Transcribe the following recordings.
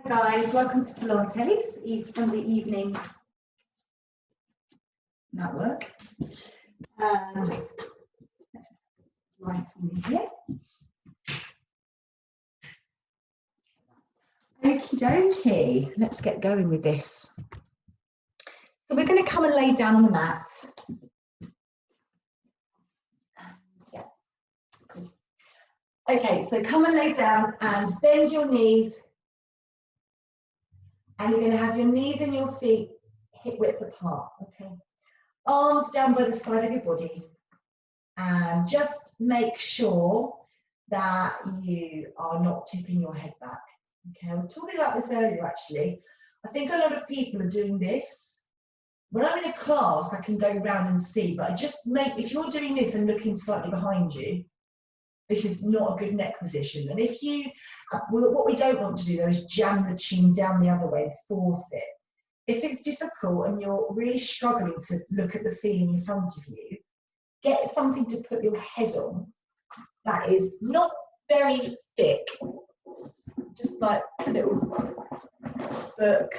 Hi guys, welcome to Pilates, Sunday evening mat work. Right in here. Okie dokie, let's get going with this. So we're going to come and lay down on the mat. Yeah, cool. Okay, so come and lay down and bend your knees. And you're going to have your knees and your feet hip width apart, okay? Arms down by the side of your body. And just make sure that you are not tipping your head back. Okay, I was talking about this earlier actually. I think a lot of people are doing this. When I'm in a class, I can go round and see, but if you're doing this and looking slightly behind you, this is not a good neck position. And if you, what we don't want to do though is jam the chin down the other way and force it. If it's difficult and you're really struggling to look at the ceiling in front of you, get something to put your head on that is not very thick, just like a little book,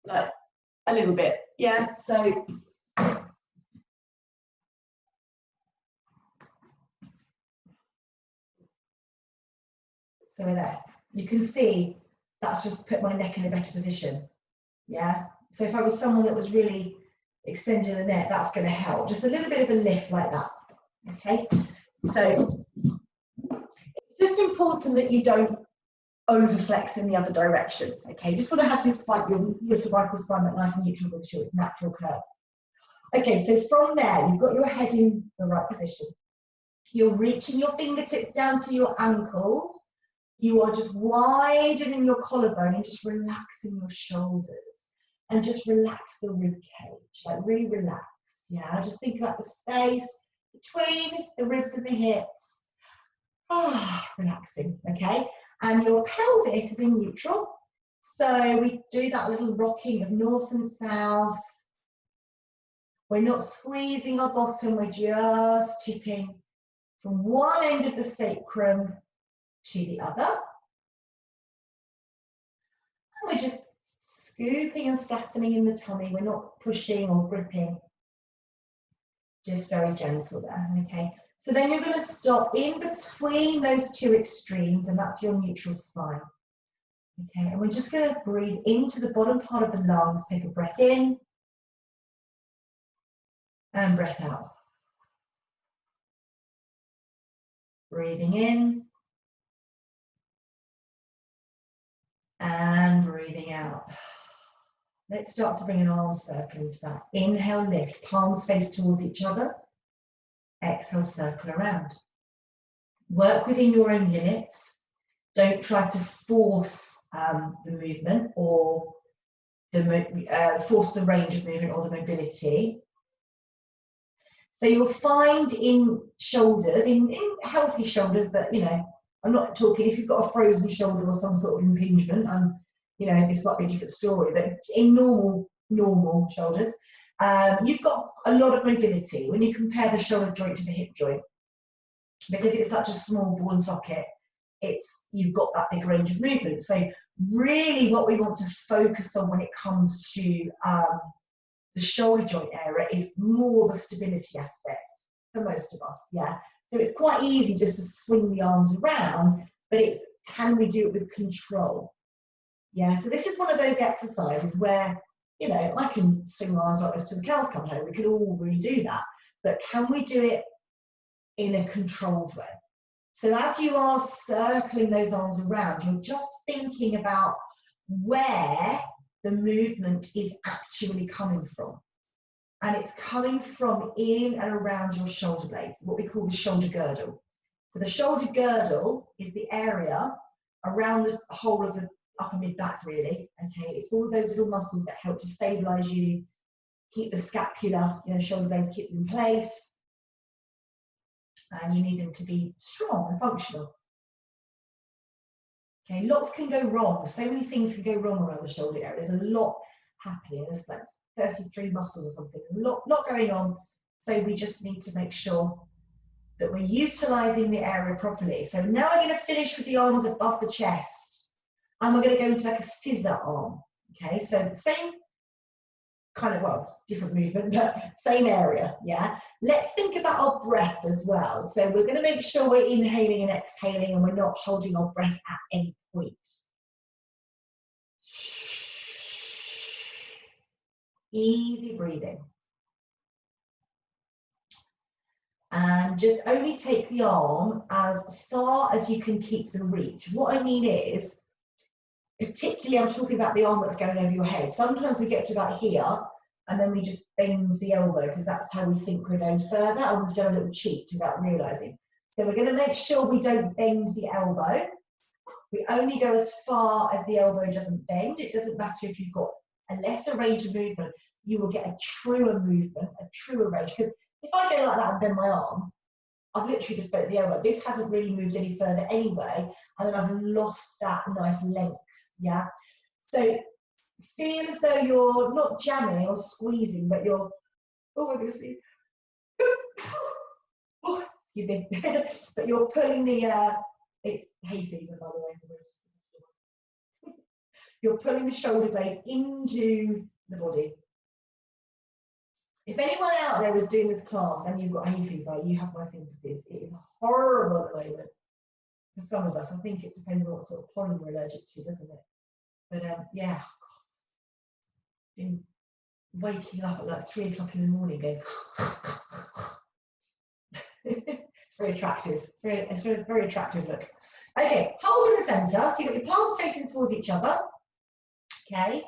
like a little bit, yeah, so there, you can see that's just put my neck in a better position, yeah. So if I was someone that was really extending the neck, that's going to help, just a little bit of a lift like that, okay. So it's just important that you don't overflex in the other direction, okay. You just want to have your spine, your cervical spine that nice and neutral with its natural curves. Okay, so from there you've got your head in the right position, you're reaching your fingertips down to your ankles. You are just widening your collarbone and just relaxing your shoulders and just relax the rib cage, like really relax, yeah? Just think about the space between the ribs and the hips. Relaxing, okay? And your pelvis is in neutral. So we do that little rocking of north and south. We're not squeezing our bottom, we're just tipping from one end of the sacrum to the other. And we're just scooping and flattening in the tummy. We're not pushing or gripping. Just very gentle there, okay? So then you're going to stop in between those two extremes, and that's your neutral spine. Okay, and we're just going to breathe into the bottom part of the lungs. Take a breath in and breath out. Breathing in and breathing out. Let's start to bring an arm circle into that. Inhale, lift, palms face towards each other. Exhale, circle around. Work within your own limits. Don't try to force the movement or force the range of movement or the mobility. So you'll find in shoulders, in healthy shoulders, but you know, I'm not talking if you've got a frozen shoulder or some sort of impingement, you know, this might be a different story, but in normal shoulders, you've got a lot of mobility when you compare the shoulder joint to the hip joint. Because it's such a small ball and socket, you've got that big range of movement. So really what we want to focus on when it comes to the shoulder joint area is more the stability aspect for most of us, yeah. So it's quite easy just to swing the arms around, but it's can we do it with control? Yeah, so this is one of those exercises where, you know, I can swing my arms like this till the cows come home. We could all really do that, but can we do it in a controlled way? So as you are circling those arms around, you're just thinking about where the movement is actually coming from. And it's coming from in and around your shoulder blades, what we call the shoulder girdle. So the shoulder girdle is the area around the whole of the upper mid back, really. Okay, it's all those little muscles that help to stabilize you, keep the scapula, shoulder blades, keep them in place. And you need them to be strong and functional. Okay, lots can go wrong. So many things can go wrong around the shoulder area. There's a lot happening. There's like 33 muscles or something. There's a lot going on. So we just need to make sure that we're utilizing the area properly. So now we're going to finish with the arms above the chest. And we're going to go into like a scissor arm. Okay, so the same kind of, well, different movement, but same area, yeah? Let's think about our breath as well. So we're going to make sure we're inhaling and exhaling and we're not holding our breath at any point. Easy breathing. And just only take the arm as far as you can keep the reach. What I mean is, particularly I'm talking about the arm that's going over your head. Sometimes we get to about here and then we just bend the elbow because that's how we think we're going further, and we've done a little cheat without realizing. So we're going to make sure we don't bend the elbow. We only go as far as the elbow doesn't bend. It doesn't matter if you've got a lesser range of movement, you will get a truer movement, a truer range. Because if I go like that and bend my arm, I've literally just bent the elbow. This hasn't really moved any further anyway, and then I've lost that nice length, yeah? So feel as though you're not jamming or squeezing, but you're, oh, I'm going to sneeze. Oh, excuse me. But you're pulling the, it's hay fever, by the way. You're pulling the shoulder blade into the body. If anyone out there is doing this class and you've got hay fever, you have my sympathies. It is horrible at the moment. For some of us, I think it depends on what sort of pollen we're allergic to, doesn't it? But yeah, been waking up at like 3 o'clock in the morning going it's very attractive. It's a very attractive look. Okay, hold in the center. So you've got your palms facing towards each other. Okay,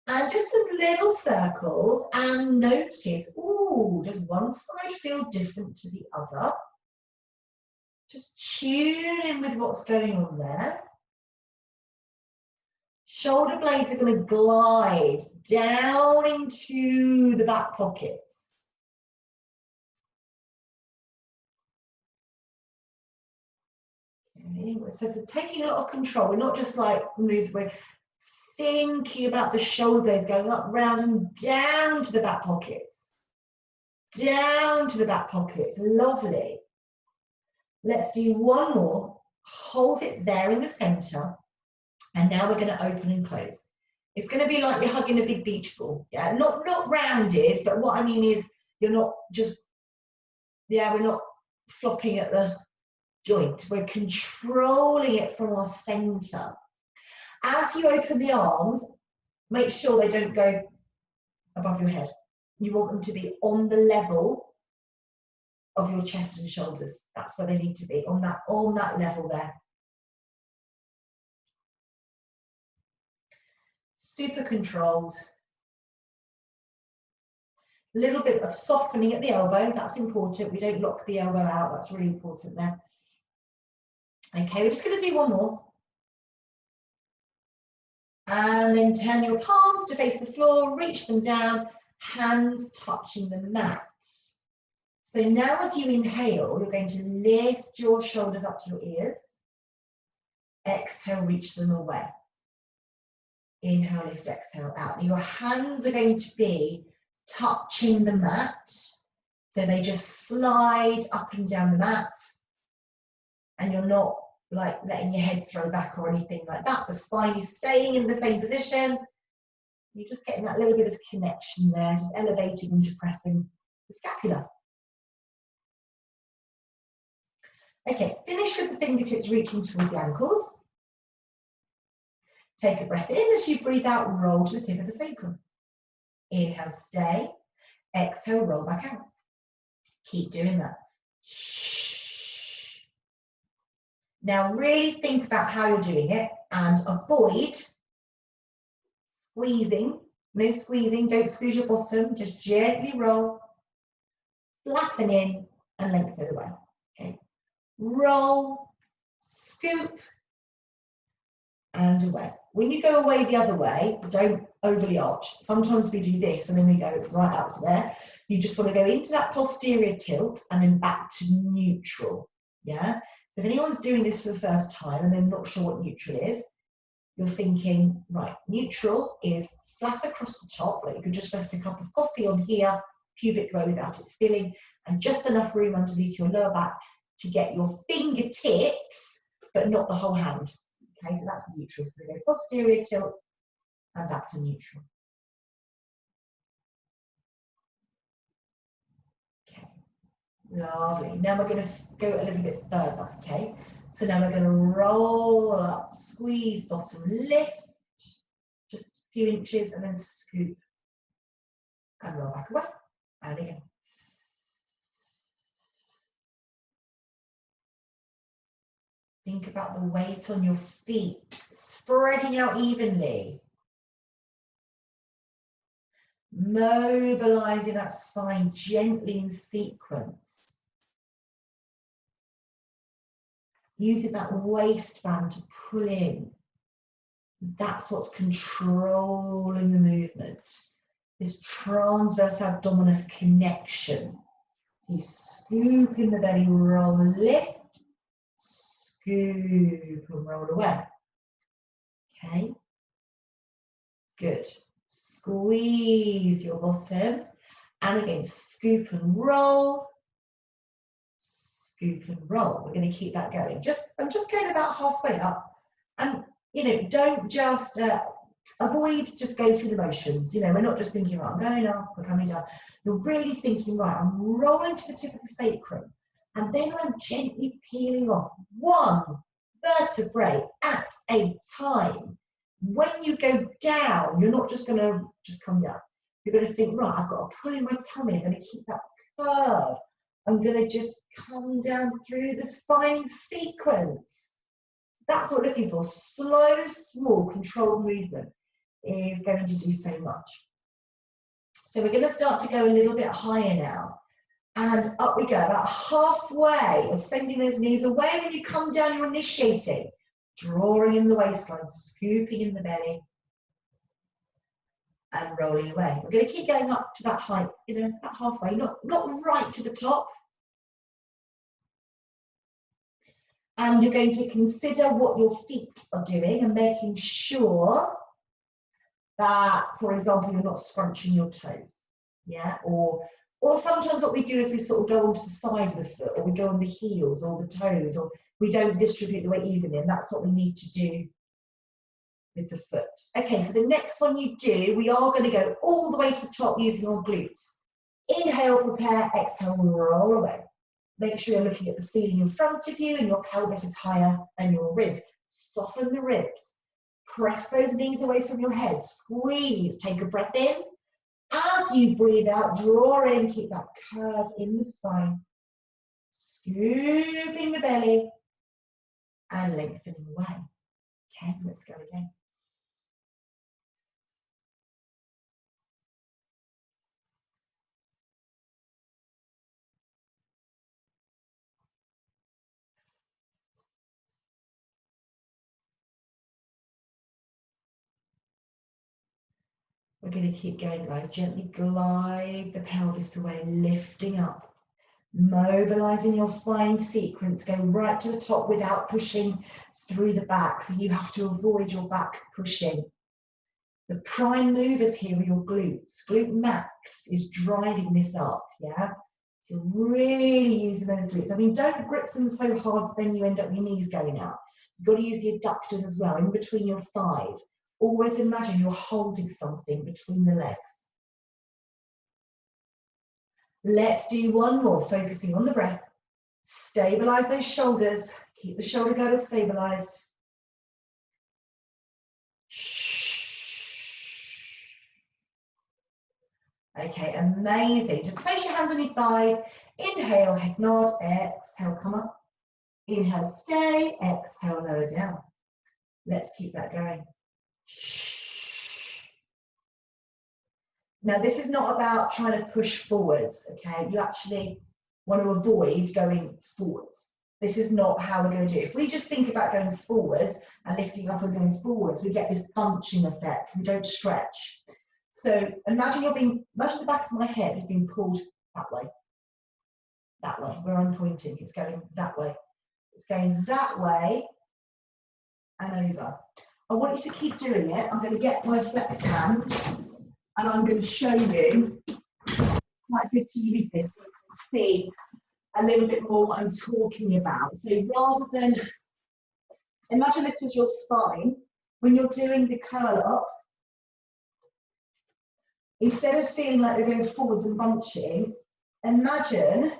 and just some little circles, and notice, ooh, does one side feel different to the other? Just tune in with what's going on there. Shoulder blades are going to glide down into the back pockets. Okay. So taking a lot of control. We're not just like moved, we're thinking about the shoulder blades going up, round and down to the back pockets. Down to the back pockets. Lovely. Let's do one more. Hold it there in the center. And now we're going to open and close. It's going to be like you're hugging a big beach ball. Yeah, not rounded, but what I mean is you're not just, yeah, we're not flopping at the joint. We're controlling it from our center. As you open the arms, make sure they don't go above your head. You want them to be on the level of your chest and shoulders. That's where they need to be, on that level there. Super controlled. A little bit of softening at the elbow, that's important. We don't lock the elbow out, that's really important there. Okay, we're just going to do one more. And then turn your palms to face the floor, reach them down, hands touching the mat. So now as you inhale, you're going to lift your shoulders up to your ears. Exhale, reach them away. Inhale, lift, exhale, out. Your hands are going to be touching the mat. So they just slide up and down the mat. And you're not like letting your head throw back or anything like that. The spine is staying in the same position. You're just getting that little bit of connection there, just elevating and depressing the scapula. Okay, finish with the fingertips reaching towards the ankles. Take a breath in. As you breathe out, roll to the tip of the sacrum. Inhale, stay. Exhale, roll back out. Keep doing that. Now really think about how you're doing it and avoid squeezing. No squeezing, don't squeeze your bottom, just gently roll, flatten in and lengthen away. Okay. Roll, scoop and away. when you go away the other way, don't overly arch. Sometimes we do this and then we go right out to there. You just want to go into that posterior tilt and then back to neutral. Yeah. So if anyone's doing this for the first time and they're not sure what neutral is, you're thinking, right, neutral is flat across the top, like you could just rest a cup of coffee on here, pubic bone without it spilling, and just enough room underneath your lower back to get your fingertips, but not the whole hand. Okay, so that's neutral. So we go posterior tilt and back to neutral. Okay, lovely. Now we're going to go a little bit further. Okay, so now we're going to roll up, squeeze bottom, lift, just a few inches, and then scoop and roll back away. And again. Think about the weight on your feet, spreading out evenly. Mobilizing that spine gently in sequence. Using that waistband to pull in. That's what's controlling the movement. This transverse abdominis connection. So you scoop in the belly, roll, lift, scoop and roll away. Okay, good. Squeeze your bottom, and again, scoop and roll, scoop and roll. We're going to keep that going. I'm just going about halfway up, and you know, don't just avoid just going through the motions. You know, we're not just thinking, right, I'm going up, we're coming down. You're really thinking, right, I'm rolling to the tip of the sacrum, and then I'm gently peeling off one vertebrae at a time. When you go down, you're not just going to just come down. You're going to think, right, I've got to pull in my tummy. I'm going to keep that curve. I'm going to just come down through the spine sequence. That's what we're looking for. Slow, small, controlled movement is going to do so much. So we're going to start to go a little bit higher now. And up we go, about halfway of sending those knees away. When you come down, you're initiating. Drawing in the waistline, scooping in the belly, and rolling away. We're going to keep going up to that height, you know, about halfway, not right to the top. And you're going to consider what your feet are doing and making sure that, for example, you're not scrunching your toes. Yeah, or sometimes what we do is we sort of go onto the side of the foot, or we go on the heels or the toes, or we don't distribute the weight evenly, and that's what we need to do with the foot. Okay, so the next one you do, we are going to go all the way to the top using our glutes. Inhale, prepare, exhale, roll away. Make sure you're looking at the ceiling in front of you and your pelvis is higher than your ribs. Soften the ribs. Press those knees away from your head. Squeeze. Take a breath in. As you breathe out, draw in. Keep that curve in the spine. Scooping the belly and lengthening away. Okay, let's go again. We're going to keep going, guys. Gently glide the pelvis away, lifting up. Mobilizing your spine sequence. Go right to the top without pushing through the back. So you have to avoid your back pushing. The prime movers here are your glutes. Glute max is driving this up, yeah? So really using those glutes. I mean, don't grip them so hard then you end up your knees going out. You've got to use the adductors as well, in between your thighs. Always imagine you're holding something between the legs. Let's do one more, focusing on the breath. Stabilize those shoulders. Keep the shoulder girdle stabilized. Okay, amazing. Just place your hands on your thighs. Inhale, head nod. Exhale, come up. Inhale, stay. Exhale, lower down. Let's keep that going. Now, this is not about trying to push forwards, okay? You actually want to avoid going forwards. This is not how we're going to do it. If we just think about going forwards and lifting up and going forwards, we get this bunching effect. We don't stretch. So imagine imagine the back of my head is being pulled that way, where I'm pointing. It's going that way. It's going that way and over. I want you to keep doing it. I'm going to get my flex hand and I'm going to show you. Quite good to use this so you can see a little bit more what I'm talking about. So rather than, imagine this was your spine. When you're doing the curl up, instead of feeling like you're going forwards and bunching, imagine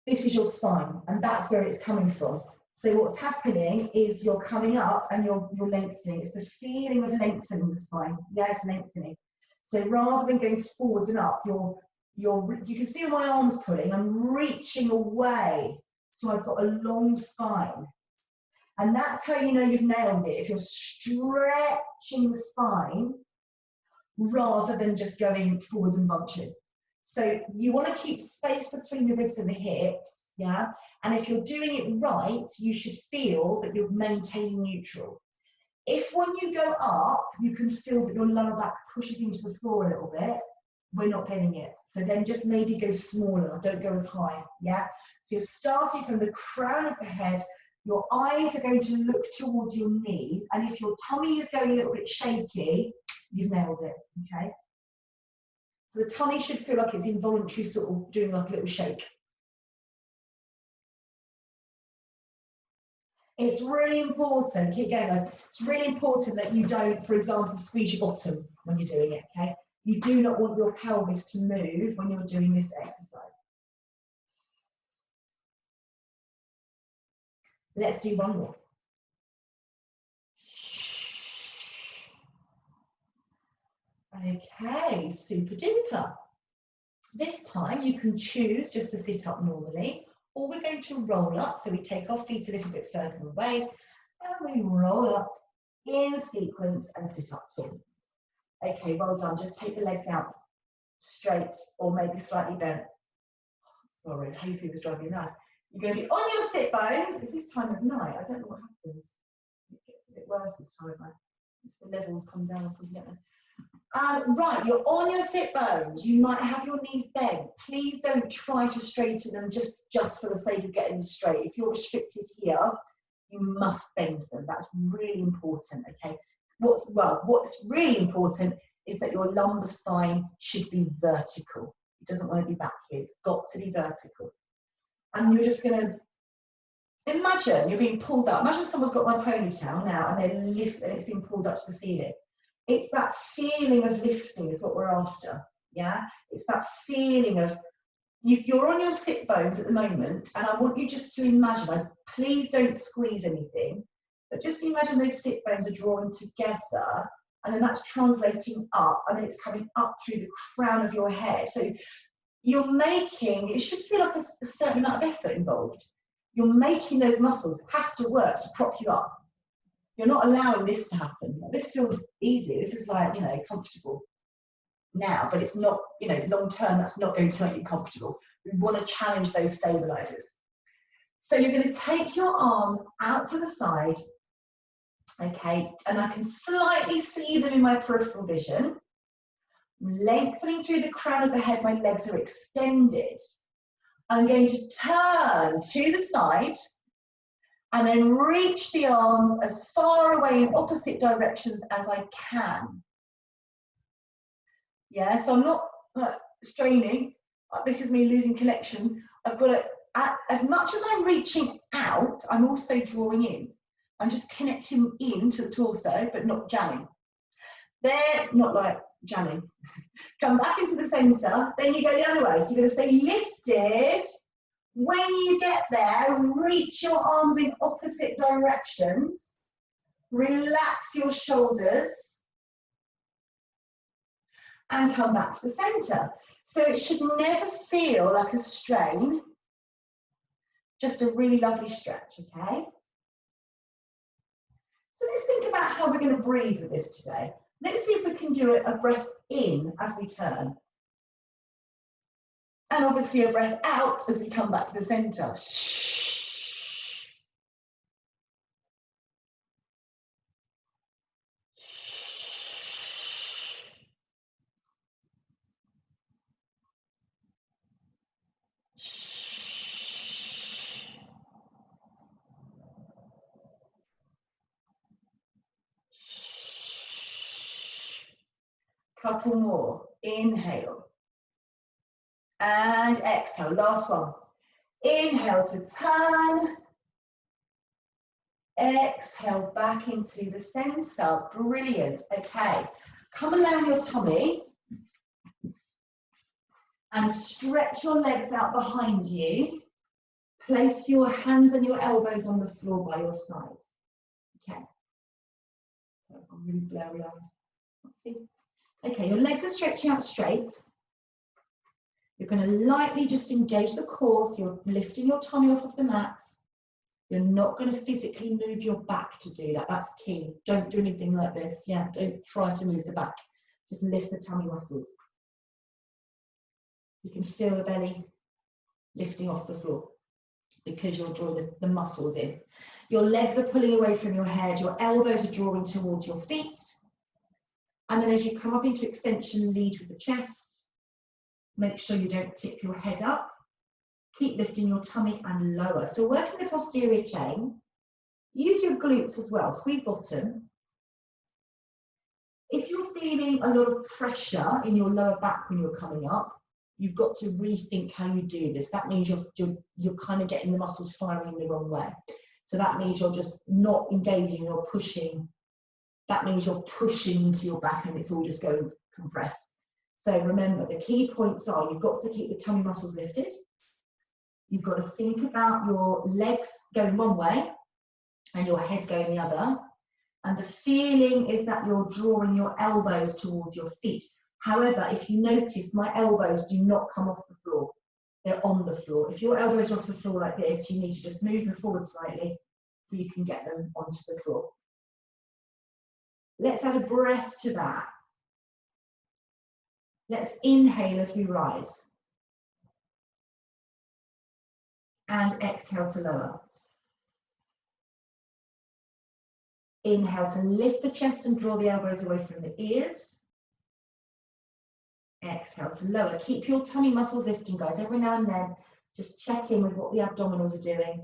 this is your spine and that's where it's coming from. So what's happening is you're coming up and you're lengthening. It's the feeling of lengthening the spine. Yes, lengthening. So rather than going forwards and up, you can see my arms pulling. I'm reaching away. So I've got a long spine. And that's how you know you've nailed it. If you're stretching the spine rather than just going forwards and bunching. So you want to keep space between the ribs and the hips, yeah? And if you're doing it right, you should feel that you're maintaining neutral. If when you go up, you can feel that your lower back pushes into the floor a little bit, we're not getting it. So then just maybe go smaller, don't go as high, yeah? So you're starting from the crown of the head, your eyes are going to look towards your knees, and if your tummy is going a little bit shaky, you've nailed it, okay? So the tummy should feel like it's involuntary, sort of doing like a little shake. It's really important, keep going guys, it's really important that you don't, for example, squeeze your bottom when you're doing it, okay? You do not want your pelvis to move when you're doing this exercise. Let's do one more. Okay, super duper. This time you can choose just to sit up normally, or we're going to roll up. So we take our feet a little bit further away and we roll up in sequence and sit up tall. Okay, well done. Just take the legs out straight or maybe slightly bent. Sorry, hay fever's driving you mad. You're going to be on your sit bones. It's this time of night. I don't know what happens. It gets a bit worse this time. The levels come down. Right, you're on your sit bones. You might have your knees bent. Please don't try to straighten them just for the sake of getting them straight. If you're restricted here, you must bend them. That's really important, okay? What's really important is that your lumbar spine should be vertical. It doesn't want to be back here. It's got to be vertical. And you're just going to imagine you're being pulled up. Imagine someone's got my ponytail now and they're lifting and it's being pulled up to the ceiling. It's that feeling of lifting is what we're after, yeah? It's that feeling of, you're on your sit bones at the moment, and I want you just to imagine, please don't squeeze anything, but just imagine those sit bones are drawing together, and then that's translating up, and then it's coming up through the crown of your head. So you're making, it should feel like a certain amount of effort involved. You're making those muscles have to work to prop you up. You're not allowing this to happen. This feels easy. This is like, comfortable now, but it's not, long term, that's not going to make you comfortable. We want to challenge those stabilizers. So you're going to take your arms out to the side, okay, and I can slightly see them in my peripheral vision. Lengthening through the crown of the head, my legs are extended. I'm going to turn to the side, and then reach the arms as far away in opposite directions as I can. Yeah, so I'm not straining. This is me losing connection. I've got to, as much as I'm reaching out, I'm also drawing in. I'm just connecting in to the torso, but not jamming. They're not like jamming. Come back into the center, then you go the other way. So you're going to stay lifted. When you get there, reach your arms in opposite directions. Relax your shoulders. And come back to the center. So it should never feel like a strain. Just a really lovely stretch, okay? So let's think about how we're going to breathe with this today. Let's see if we can do a breath in as we turn. And obviously a breath out as we come back to the center. Couple more. Inhale. And exhale. Last one. Inhale to turn. Exhale back into the center. Brilliant. Okay. Come and lay on your tummy. And stretch your legs out behind you. Place your hands and your elbows on the floor by your sides. Okay. So I've got really blurry eyes. Let's see. Okay, your legs are stretching out straight. You're going to lightly just engage the core, so you're lifting your tummy off of the mat. You're not going to physically move your back to do that. That's key. Don't do anything like this. Yeah, don't try to move the back. Just lift the tummy muscles. You can feel the belly lifting off the floor because you're drawing the muscles in. Your legs are pulling away from your head. Your elbows are drawing towards your feet. And then as you come up into extension, lead with the chest. Make sure you don't tip your head up. Keep lifting your tummy and lower. So working the posterior chain. Use your glutes as well. Squeeze bottom. If you're feeling a lot of pressure in your lower back when you're coming up, you've got to rethink how you do this. That means you're kind of getting the muscles firing in the wrong way. So that means you're just not engaging, you're pushing. That means you're pushing into your back and it's all just going compressed. So remember, the key points are you've got to keep the tummy muscles lifted. You've got to think about your legs going one way and your head going the other. And the feeling is that you're drawing your elbows towards your feet. However, if you notice, my elbows do not come off the floor. They're on the floor. If your elbows are off the floor like this, you need to just move them forward slightly so you can get them onto the floor. Let's add a breath to that. Let's inhale as we rise. And exhale to lower. Inhale to lift the chest and draw the elbows away from the ears. Exhale to lower. Keep your tummy muscles lifting, guys. Every now and then, just check in with what the abdominals are doing.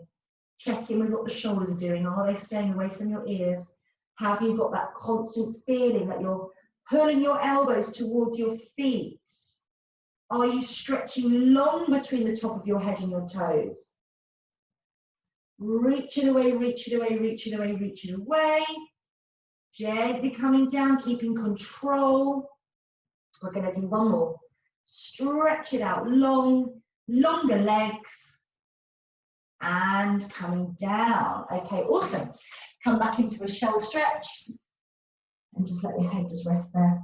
Check in with what the shoulders are doing. Are they staying away from your ears? Have you got that constant feeling that you're pulling your elbows towards your feet? Are you stretching long between the top of your head and your toes? Reach it away, reach it away, reach it away, reach it away. Gently coming down, keeping control. We're going to do one more. Stretch it out long, longer legs. And coming down. Okay, awesome. Come back into a shell stretch. And just let your head just rest there.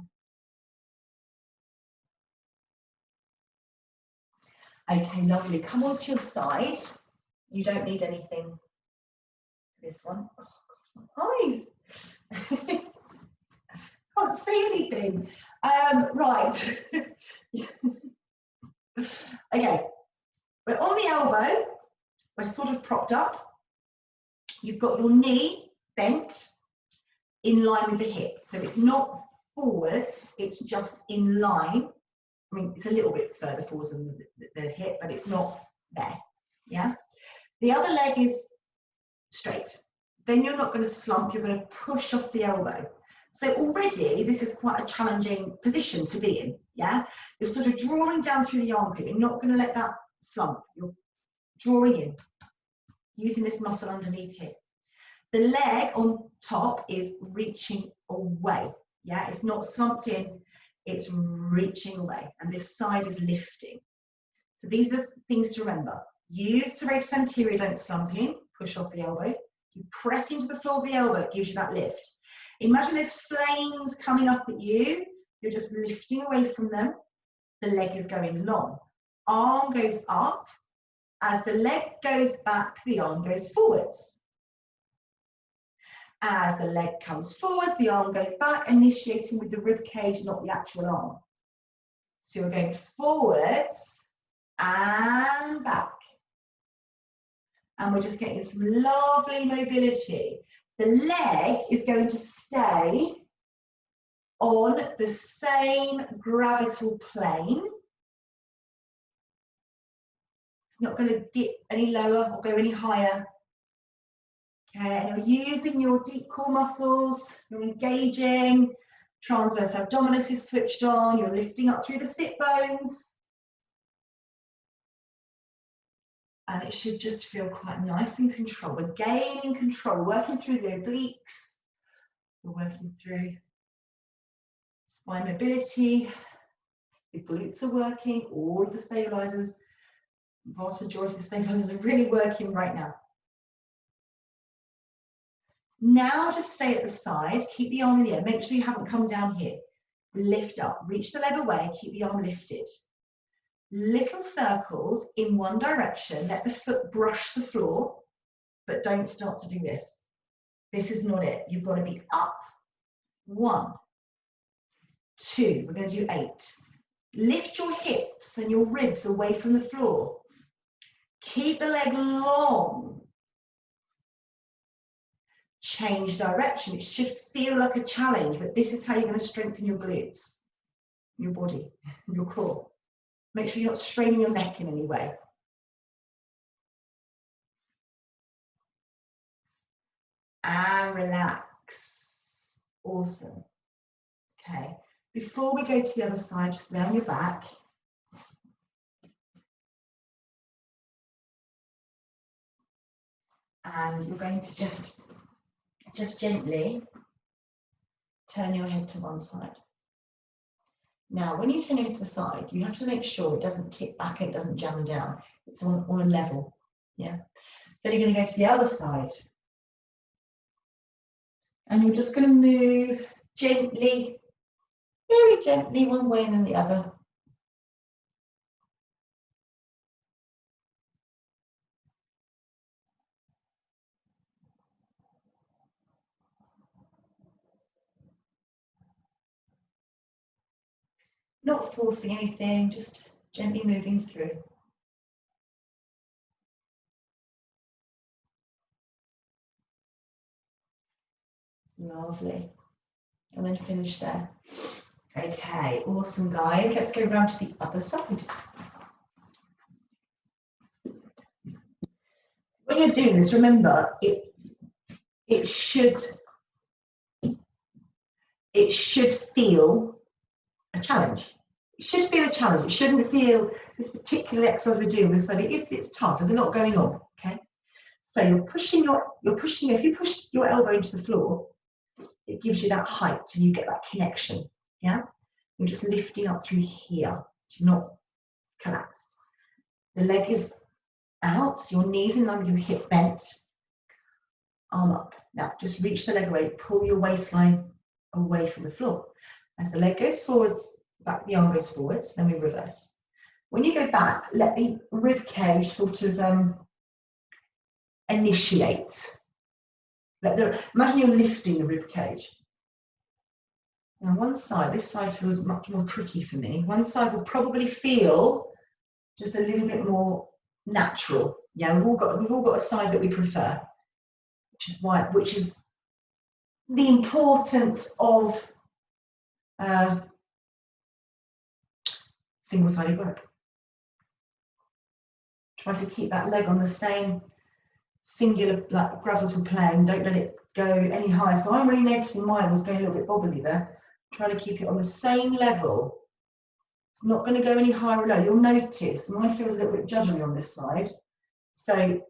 Okay, lovely. Come onto your side. You don't need anything for this one. Oh, God, my eyes. Can't see anything. Right. Okay. We're on the elbow. We're sort of propped up. You've got your knee bent in line with the hip. So it's not forwards, it's just in line. I mean, it's a little bit further forwards than the hip, but it's not there. Yeah. The other leg is straight. Then you're not going to slump, you're going to push off the elbow. So already this is quite a challenging position to be in. Yeah. You're sort of drawing down through the armpit. You're not going to let that slump. You're drawing in, using this muscle underneath here. The leg on top is reaching away. Yeah, it's not slumped in, it's reaching away. And this side is lifting. So these are the things to remember. Use serratus anterior, don't slump in, push off the elbow. You press into the floor of the elbow, it gives you that lift. Imagine there's flames coming up at you. You're just lifting away from them. The leg is going long. Arm goes up. As the leg goes back, the arm goes forwards. As the leg comes forwards, the arm goes back, initiating with the rib cage, not the actual arm. So we're going forwards and back. And we're just getting some lovely mobility. The leg is going to stay on the same gravital plane. It's not going to dip any lower or go any higher. Okay, and you're using your deep core muscles, you're engaging, Transverse abdominis is switched on. You're lifting up through the sit bones. And it should just feel quite nice and controlled. We're gaining control, working through the obliques. We're working through spine mobility. The glutes are working. All of the stabilizers, the vast majority of the stabilizers are really working right now. Now just stay at the side. Keep the arm in the air. Make sure you haven't come down here. Lift up. Reach the leg away. Keep the arm lifted. Little circles in one direction. Let the foot brush the floor, but don't start to do this. This is not it. You've got to be up. 1, 2. We're going to do 8. Lift your hips and your ribs away from the floor. Keep the leg long. Change direction. It should feel like a challenge, but this is how you're going to strengthen your glutes, your body, your core. Make sure you're not straining your neck in any way. And relax. Awesome. Okay. Before we go to the other side, just lay on your back. And you're going to just gently turn your head to one side. Now, when you turn it to the side, you have to make sure it doesn't tip back and it doesn't jam down. It's on a level, yeah? So you're going to go to the other side. And you're just going to move gently, very gently, one way and then the other. Not forcing anything, just gently moving through. Lovely. And then finish there. Okay, awesome, guys. Let's go around to the other side. When you're doing this, remember, it should feel a challenge. It should feel a challenge. It shouldn't feel this particular exercise we're doing this way. It's tough. There's a lot going on. Okay. So if you push your elbow into the floor, it gives you that height and you get that connection. Yeah. You're just lifting up through here. So you're not collapsed. The leg is out. So your knees in line with your hip bent. Arm up. Now just reach the leg away. Pull your waistline away from the floor. As the leg goes forwards, back the arm goes forwards, then we reverse. When you go back, let the rib cage sort of initiate. Imagine you're lifting the rib cage. Now one side, this side feels much more tricky for me. One side will probably feel just a little bit more natural. Yeah, we've all got a side that we prefer, which is the importance of single-sided work. Try to keep that leg on the same singular, like gravels we're playing. Don't let it go any higher. So I'm really noticing mine was going a little bit bobbly there. Try to keep it on the same level. It's not going to go any higher or lower. You'll notice mine feels a little bit juddery on this side. So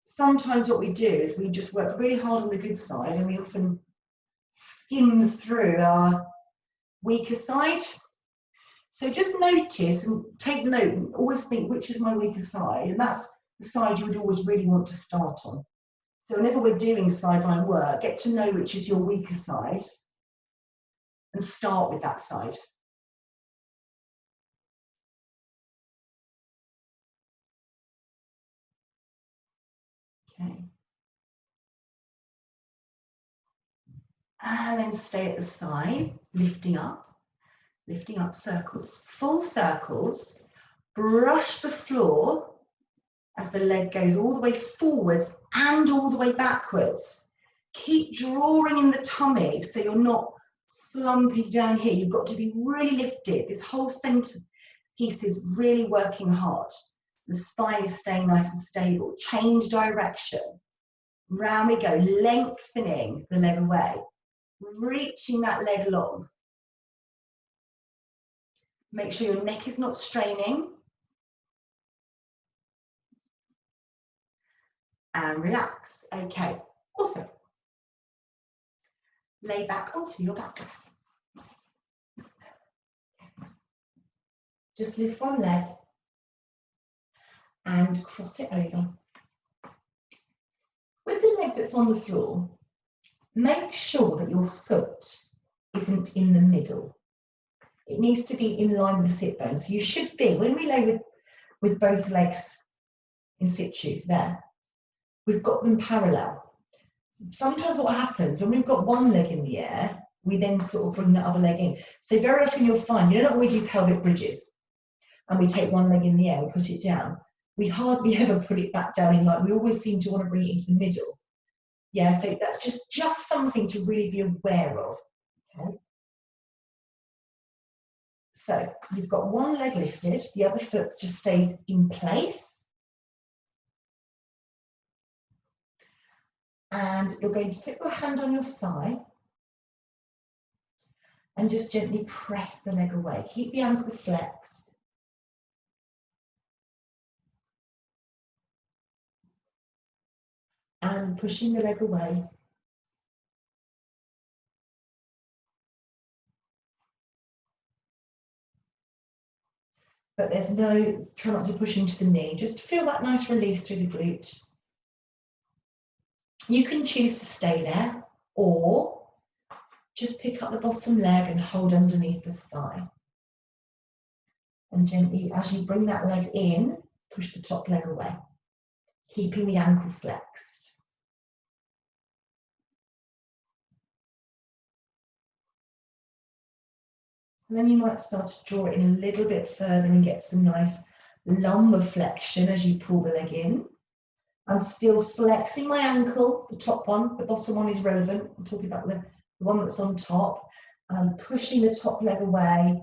sometimes what we do is we just work really hard on the good side and we often skim through our weaker side. So just notice and take note and always think, which is my weaker side? And that's the side you would always really want to start on. So whenever we're doing sideline work, get to know which is your weaker side and start with that side. Okay. And then stay at the side, lifting up circles, full circles. Brush the floor as the leg goes all the way forward and all the way backwards. Keep drawing in the tummy so you're not slumping down here. You've got to be really lifted. This whole center piece is really working hard. The spine is staying nice and stable. Change direction. Round we go, lengthening the leg away. reaching that leg long. Make sure your neck is not straining. And relax. Okay, awesome. Lay back onto your back. Just lift one leg and cross it over. With the leg that's on the floor, make sure that your foot isn't in the middle. It needs to be in line with the sit bone. So you should be, when we lay with both legs in situ there, we've got them parallel. Sometimes what happens, when we've got one leg in the air, we then sort of bring the other leg in. So very often you'll find, you know when we do pelvic bridges, and we take one leg in the air, we put it down, we hardly ever put it back down in line. We always seem to want to bring it into the middle. Yeah, so that's just something to really be aware of. Okay. So you've got one leg lifted, the other foot just stays in place. And you're going to put your hand on your thigh and just gently press the leg away. Keep the ankle flexed. And pushing the leg away. But there's no, try not to push into the knee. Just feel that nice release through the glute. You can choose to stay there, or just pick up the bottom leg and hold underneath the thigh. And gently, as you bring that leg in, push the top leg away, keeping the ankle flexed. And then you might start to draw it in a little bit further and get some nice lumbar flexion as you pull the leg in. I'm still flexing my ankle, the top one, the bottom one is relevant. I'm talking about the one that's on top. And I'm pushing the top leg away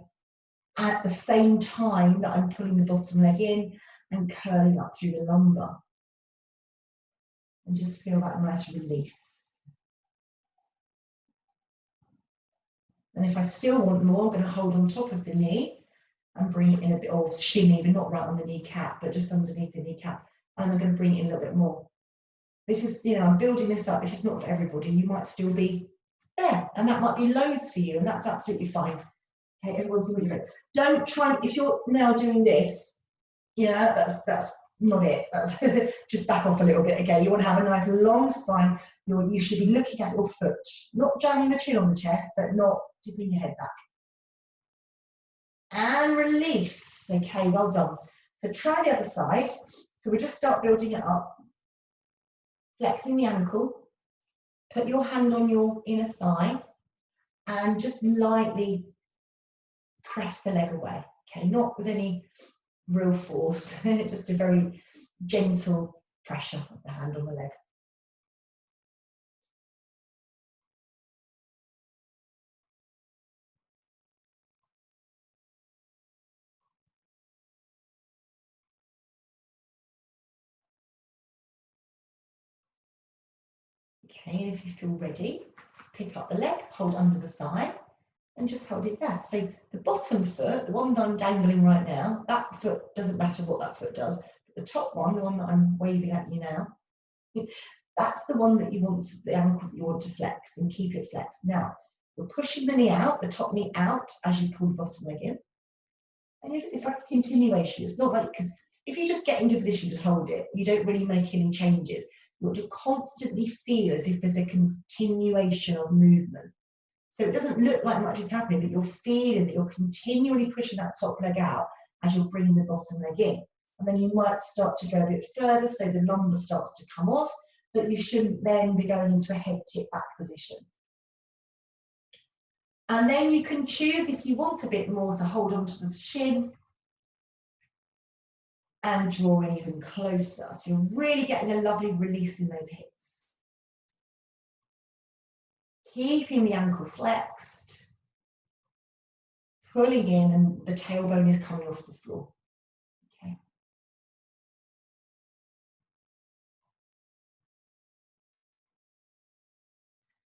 at the same time that I'm pulling the bottom leg in and curling up through the lumbar. And just feel that nice release. And if I still want more, I'm going to hold on top of the knee and bring it in a bit, or shin even, not right on the kneecap, but just underneath the kneecap. And I'm going to bring it in a little bit more. This is, you know, I'm building this up. This is not for everybody. You might still be there, and that might be loads for you, and that's absolutely fine. Okay, everyone's going to be different. Don't try, if you're now doing this, yeah, that's not it. That's just back off a little bit. Okay, you want to have a nice long spine. You should be looking at your foot, not jamming the chin on the chest, but not tipping your head back. And release. Okay, well done. So try the other side. So we just start building it up. Flexing the ankle. Put your hand on your inner thigh and just lightly press the leg away. Okay, not with any real force, just a very gentle pressure of the hand on the leg. Okay, and if you feel ready, pick up the leg, hold under the thigh, and just hold it there. So the bottom foot, the one that I'm dangling right now, that foot doesn't matter what that foot does. But the top one, the one that I'm waving at you now, that's the one that you want, the ankle that you want to flex, and keep it flexed. Now, you're pushing the knee out, the top knee out as you pull the bottom leg in. And it's like a continuation. It's not like, because if you just get into position, just hold it, you don't really make any changes. You want to constantly feel as if there's a continuation of movement. So it doesn't look like much is happening, but you're feeling that you're continually pushing that top leg out as you're bringing the bottom leg in. And then you might start to go a bit further, so the lumbar starts to come off, but you shouldn't then be going into a head tip back position. And then you can choose, if you want a bit more, to hold on to the shin and draw in even closer. So you're really getting a lovely release in those hips. Keeping the ankle flexed, pulling in, and the tailbone is coming off the floor. Okay.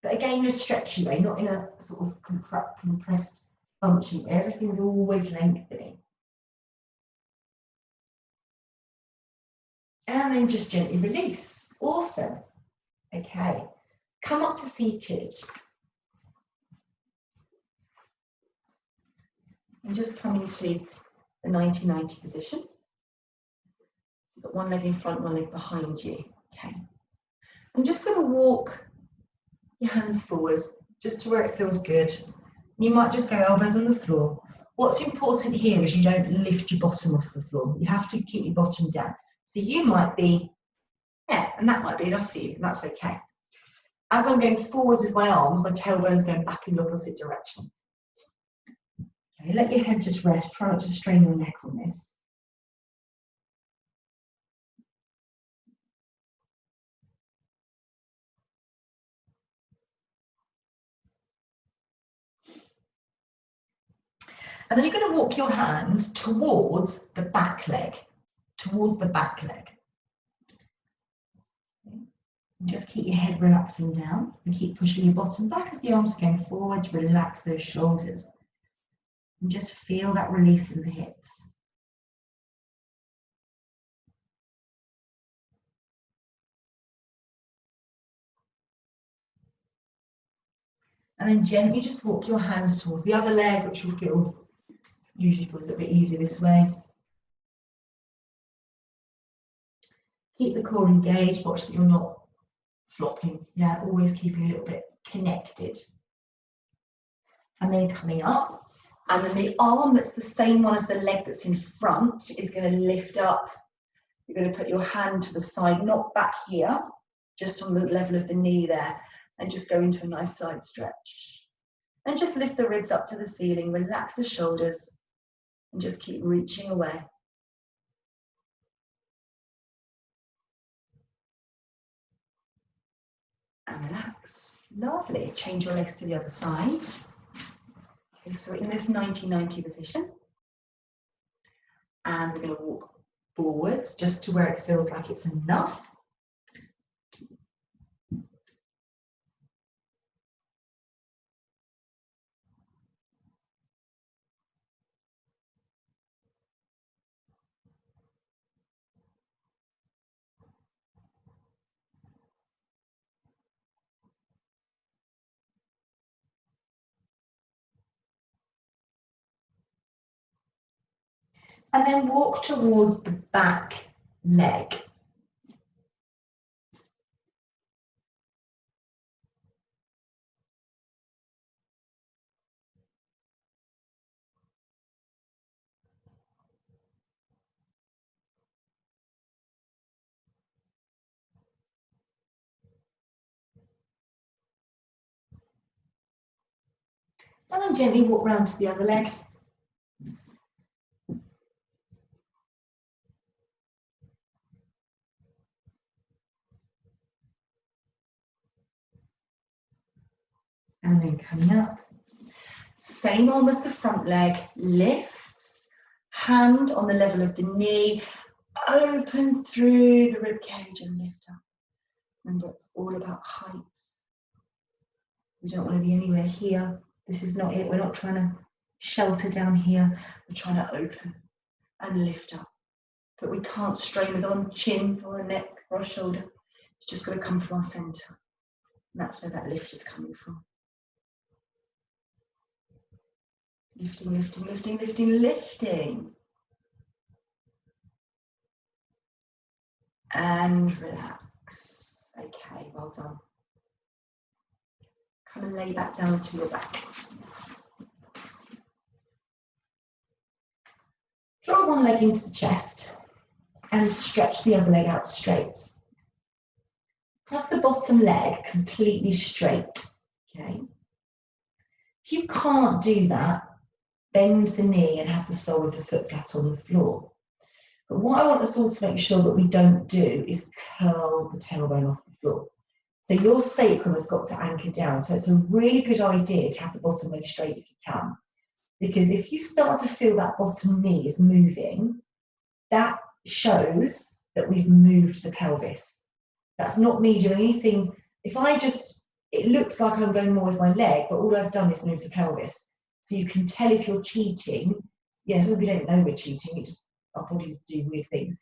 But again, in a stretchy way, not in a sort of compressed, bunchy way. Everything's always lengthening. And then just gently release. Awesome. Okay. Come up to seated. And just come into the 90-90 position. So you've got one leg in front, one leg behind you. Okay. I'm just going to walk your hands forwards just to where it feels good. You might just go elbows on the floor. What's important here is you don't lift your bottom off the floor. You have to keep your bottom down. So you might be, yeah, and that might be enough for you, and that's okay. As I'm going forwards with my arms, my tailbone's going back in the opposite direction. Okay, let your head just rest. Try not to strain your neck on this. And then you're going to walk your hands towards the back leg, towards the back leg. Okay. And just keep your head relaxing down and keep pushing your bottom back as the arms are going forward. Relax those shoulders and just feel that release in the hips. And then gently just walk your hands towards the other leg, which will feel, usually feels a little bit easier this way. Keep the core engaged, watch that you're not flopping. Yeah, always keeping a little bit connected. And then coming up, and then the arm that's the same one as the leg that's in front is going to lift up. You're going to put your hand to the side, not back here, just on the level of the knee there, and just go into a nice side stretch. And just lift the ribs up to the ceiling, relax the shoulders, and just keep reaching away. And relax. Lovely. Change your legs to the other side. Okay, so in this 90-90 position. And we're going to walk forwards just to where it feels like it's enough. And then walk towards the back leg. And then gently walk round to the other leg. And then coming up. Same arm as the front leg, lifts, hand on the level of the knee, open through the rib cage and lift up. Remember, it's all about height. We don't want to be anywhere here. This is not it. We're not trying to shelter down here. We're trying to open and lift up. But we can't strain with our chin or our neck or our shoulder. It's just got to come from our centre. And that's where that lift is coming from. Lifting, lifting, lifting, lifting, lifting. And relax. Okay, well done. Come and lay that down to your back. Draw one leg into the chest and stretch the other leg out straight. Have the bottom leg completely straight. Okay. If you can't do that, bend the knee and have the sole of the foot flat on the floor. But what I want us all to make sure that we don't do is curl the tailbone off the floor. So your sacrum has got to anchor down. So it's a really good idea to have the bottom leg straight if you can. Because if you start to feel that bottom knee is moving, that shows that we've moved the pelvis. That's not me doing anything. If it looks like I'm going more with my leg, but all I've done is move the pelvis. So you can tell if you're cheating. Yes, we don't know we're cheating, our bodies do weird things.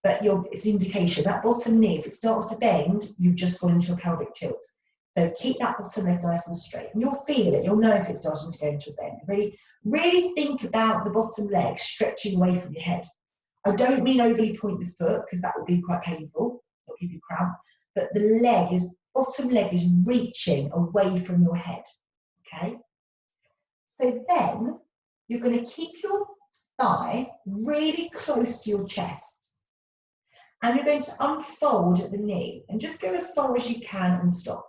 But it's an indication. That bottom knee, if it starts to bend, you've just gone into a pelvic tilt. So keep that bottom leg nice and straight. And you'll feel it. You'll know if it's starting to go into a bend. Really, really think about the bottom leg stretching away from your head. I don't mean overly point the foot, because that will be quite painful. It'll give you cramp. But the bottom leg is reaching away from your head. Okay? So then you're going to keep your thigh really close to your chest. And you're going to unfold at the knee and just go as far as you can and stop.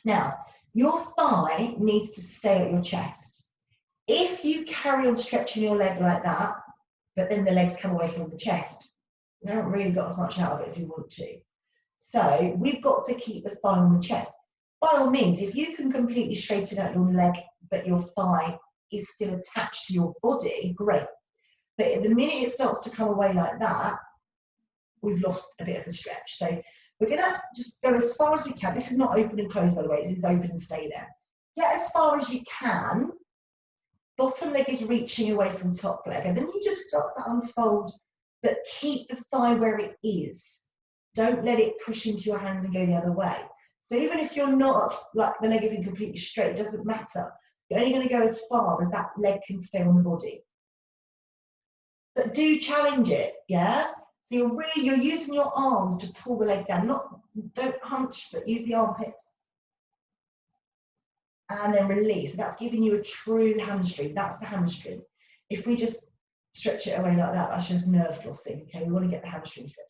Now, your thigh needs to stay at your chest. If you carry on stretching your leg like that, but then the legs come away from the chest, you haven't really got as much out of it as you want to. So we've got to keep the thigh on the chest. By all means, if you can completely straighten out your leg, but your thigh is still attached to your body, great. But the minute it starts to come away like that, we've lost a bit of the stretch. So we're going to just go as far as we can. This is not open and closed, by the way. This is open and stay there. Get as far as you can. Bottom leg is reaching away from top leg. And then you just start to unfold, but keep the thigh where it is. Don't let it push into your hands and go the other way. So even if you're not, like the leg isn't completely straight, it doesn't matter. You're only going to go as far as that leg can stay on the body. But do challenge it, yeah? So you're using your arms to pull the leg down. Don't hunch, but use the armpits. And then release. That's giving you a true hamstring. That's the hamstring. If we just stretch it away like that, that's just nerve flossing. Okay, we want to get the hamstring stretched.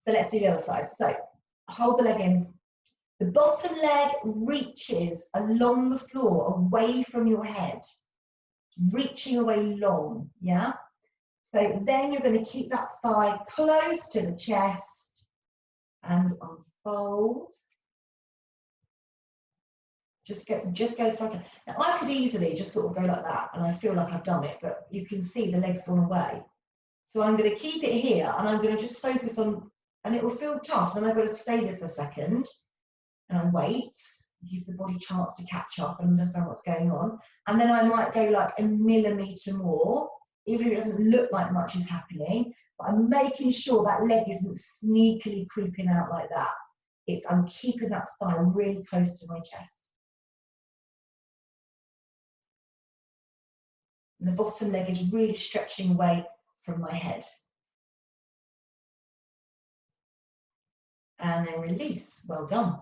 So let's do the other side. So hold the leg in. The bottom leg reaches along the floor, away from your head. Reaching away long, yeah? So then you're going to keep that thigh close to the chest and unfold. Just go as far as I can. Now I could easily just sort of go like that, and I feel like I've done it, but you can see the leg's gone away. So I'm going to keep it here, and I'm going to just focus on, and it will feel tough, and I've got to stay there for a second, and I wait, give the body a chance to catch up and understand what's going on, and then I might go like a millimetre more, even if it doesn't look like much is happening, but I'm making sure that leg isn't sneakily creeping out like that. I'm keeping that thigh really close to my chest. And the bottom leg is really stretching away from my head. And then release. Well done.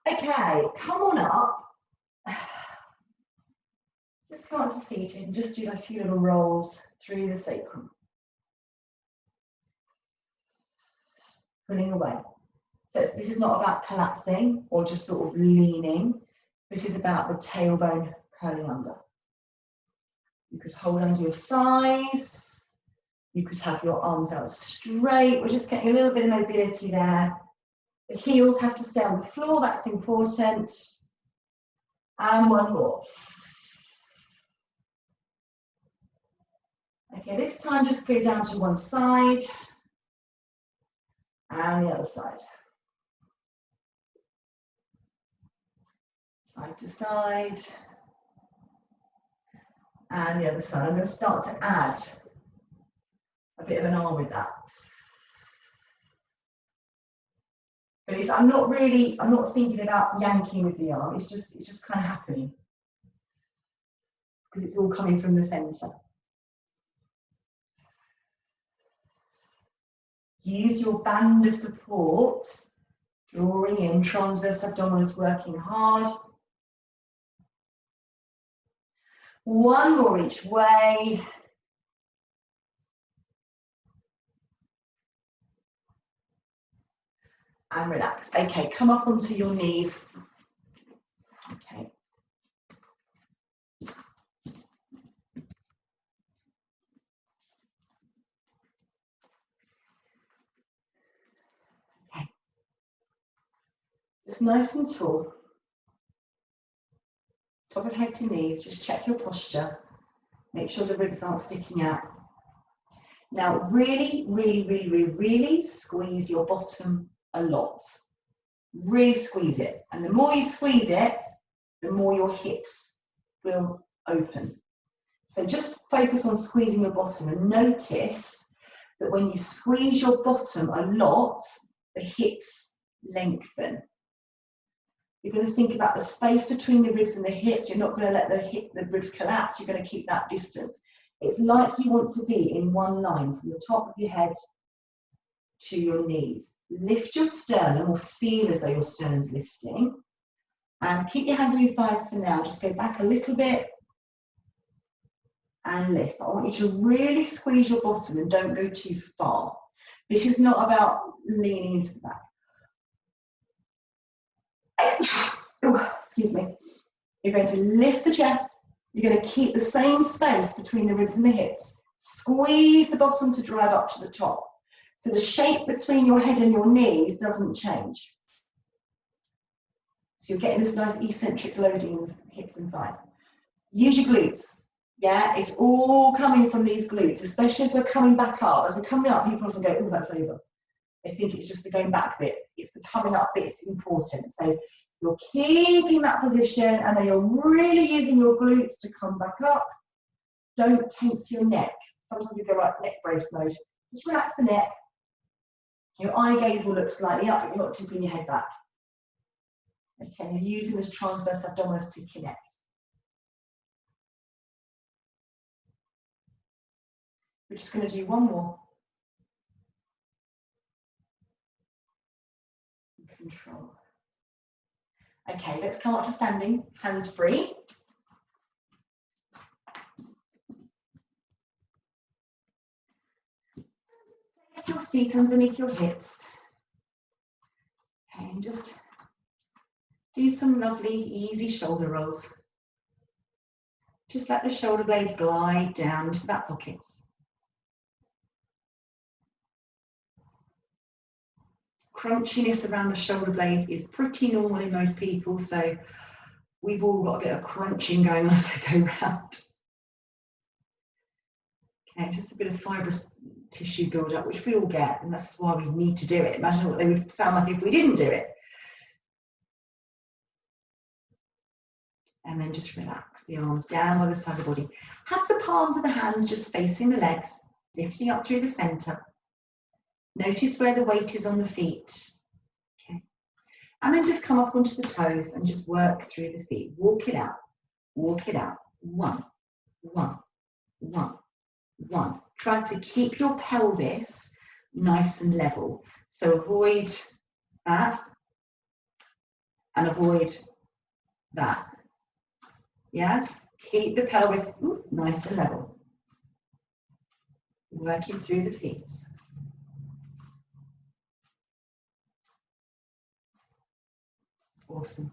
Okay, come on up. Just come on to seated and just do a few little rolls through the sacrum. Pulling away. So this is not about collapsing or just sort of leaning. This is about the tailbone curling under. You could hold under your thighs. You could have your arms out straight. We're just getting a little bit of mobility there. The heels have to stay on the floor. That's important. And one more. Okay, this time just go down to one side and the other side. Side to side. And the other side. I'm going to start to add a bit of an arm with that. But I'm not thinking about yanking with the arm. It's just kind of happening. Because it's all coming from the center. Use your band of support, drawing in, transverse abdominis working hard. One more each way. And relax. Okay, come up onto your knees. Okay. Okay. Just nice and tall. Top of head to knees, just check your posture. Make sure the ribs aren't sticking out. Now, really, really, really, really, really squeeze your bottom a lot. Really squeeze it. And the more you squeeze it, the more your hips will open. So just focus on squeezing your bottom and notice that when you squeeze your bottom a lot, the hips lengthen. You're going to think about the space between the ribs and the hips. You're not going to let the ribs collapse. You're going to keep that distance. It's like you want to be in one line from the top of your head to your knees. Lift your sternum, or feel as though your sternum's lifting. And keep your hands on your thighs for now. Just go back a little bit and lift. I want you to really squeeze your bottom and don't go too far. This is not about leaning into the back. Oh, excuse me. You're going to lift the chest. You're going to keep the same space between the ribs and the hips. Squeeze the bottom to drive up to the top. So the shape between your head and your knees doesn't change. So you're getting this nice eccentric loading of hips and thighs. Use your glutes. Yeah, it's all coming from these glutes, especially as we're coming back up. As we're coming up, people often go, oh, that's over. They think it's just the going back bit. It's the coming up bit's important. So you're keeping that position, and then you're really using your glutes to come back up. Don't tense your neck. Sometimes you go right neck brace mode. Just relax the neck. Your eye gaze will look slightly up, but you're not tipping your head back. Okay, you're using this transverse abdominis to connect. We're just going to do one more. Control. Okay, let's come up to standing, hands free. Place your feet underneath your hips. Okay, and just do some lovely, easy shoulder rolls. Just let the shoulder blades glide down into the back pockets. Crunchiness around the shoulder blades is pretty normal in most people, so we've all got a bit of crunching going on as they go round. Okay, just a bit of fibrous tissue build-up, which we all get, and that's why we need to do it. Imagine what they would sound like if we didn't do it. And then just relax the arms down by the side of the body. Have the palms of the hands just facing the legs, lifting up through the center. Notice where the weight is on the feet. Okay. And then just come up onto the toes and just work through the feet. Walk it out. Walk it out. 1, 1, 1, 1. Try to keep your pelvis nice and level. So avoid that and avoid that. Yeah? Keep the pelvis nice and level. Working through the feet. Awesome.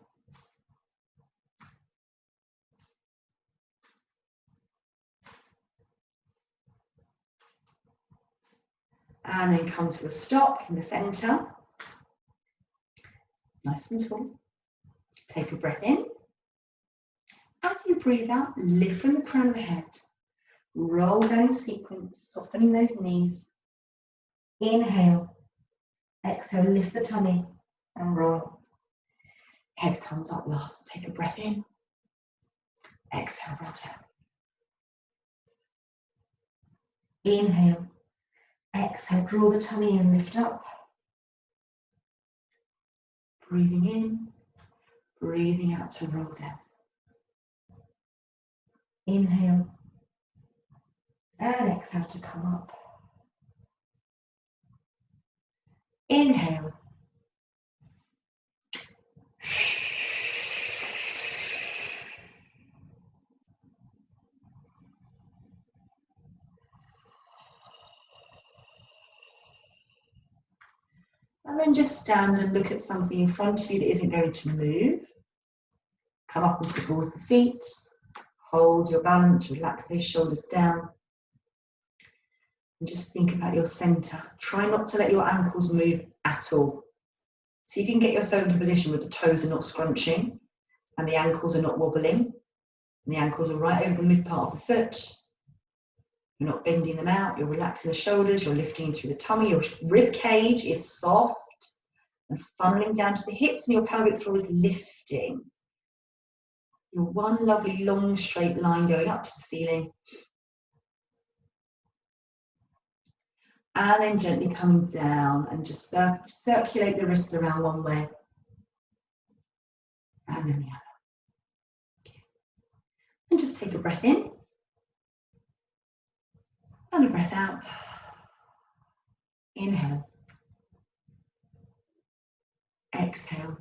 And then come to a stop in the center. Nice and tall. Take a breath in. As you breathe out, lift from the crown of the head. Roll down in sequence, softening those knees. Inhale. Exhale, lift the tummy and roll. Head comes up last. Take a breath in. Exhale, roll down. Inhale. Exhale, draw the tummy and lift up. Breathing in, breathing out to roll down. Inhale. And exhale to come up. Inhale. And then just stand and look at something in front of you that isn't going to move. Come up with the balls of the feet. Hold your balance, relax those shoulders down. And just think about your center. Try not to let your ankles move at all. So you can get yourself into a position where the toes are not scrunching and the ankles are not wobbling. And the ankles are right over the mid part of the foot. You're not bending them out, you're relaxing the shoulders, you're lifting through the tummy, your rib cage is soft, and funneling down to the hips, and your pelvic floor is lifting. Your one lovely long straight line going up to the ceiling. And then gently coming down and just circulate the wrists around one way. And then the other. And just take a breath in. And a breath out. Inhale. Exhale.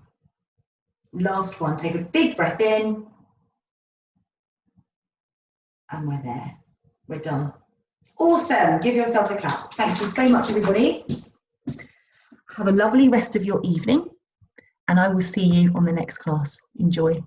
Last one. Take a big breath in. And we're there. We're done. Awesome. Give yourself a clap. Thank you so much, everybody. Have a lovely rest of your evening, and I will see you on the next class. Enjoy.